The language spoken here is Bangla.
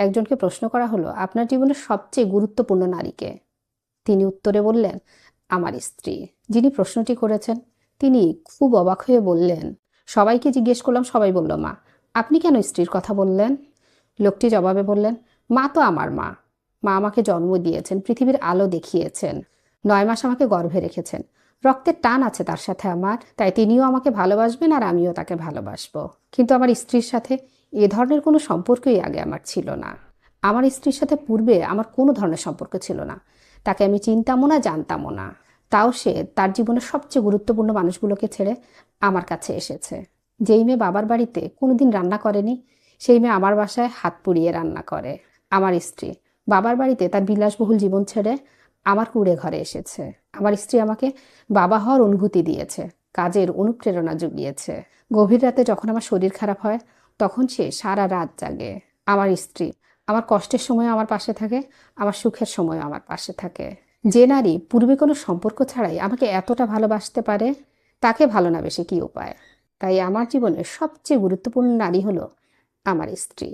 একজনকে প্রশ্ন করা হলো, আপনার জীবনের সবচেয়ে গুরুত্বপূর্ণ নারীকে? তিনি উত্তরে বললেন, আমার স্ত্রী। যিনি প্রশ্নটি করেছেন তিনি খুব অবাক হয়ে বললেন, সবাইকে জিজ্ঞেস করলাম, সবাই বলল মা, আপনি কেন স্ত্রীর কথা বললেন? লোকটি জবাবে বললেন, মা তো আমার মা। মা আমাকে জন্ম দিয়েছেন, পৃথিবীর আলো দেখিয়েছেন, 9 মাস আমাকে গর্ভে রেখেছেন। রক্তের টান আছে তার সাথে আমার, তাই তিনিও আমাকে ভালোবাসবেন আর আমিও তাকে ভালোবাসবো। কিন্তু আমার স্ত্রীর সাথে এ ধরনের কোনো সম্পর্কই আগে আমার ছিল না। আমার স্ত্রীর সাথে পূর্বে আমার কোনো ধরনের সম্পর্ক ছিল না। তাকে আমি চিনতামও না, জানতামও না। তাও সে তার জীবনের সবচেয়ে গুরুত্বপূর্ণ মানুষগুলোকে ছেড়ে আমার কাছে এসেছে। যেই মেয়ে বাবার বাড়িতে কোনোদিন রান্না করেনি, সেই মেয়ে আমার বাসায় হাত পুড়িয়ে রান্না করে। আমার স্ত্রী বাবার বাড়িতে তার বিলাসবহুল জীবন ছেড়ে আমার কুঁড়ে ঘরে এসেছে। আমার স্ত্রী আমাকে বাবা হওয়ার অনুভূতি দিয়েছে, কাজের অনুপ্রেরণা জুগিয়েছে। গভীর রাতে যখন আমার শরীর খারাপ হয়, তখন সে সারা রাত জাগে। আমার স্ত্রী আমার কষ্টের সময় আমার পাশে থাকে, আমার সুখের সময় আমার পাশে থাকে। যে নারী পূর্বে কোনো সম্পর্ক ছাড়াই আমাকে এতটা ভালোবাসতে পারে, তাকে ভালো না বেশি কী উপায়? তাই আমার জীবনের সবচেয়ে গুরুত্বপূর্ণ নারী হলো আমার স্ত্রী।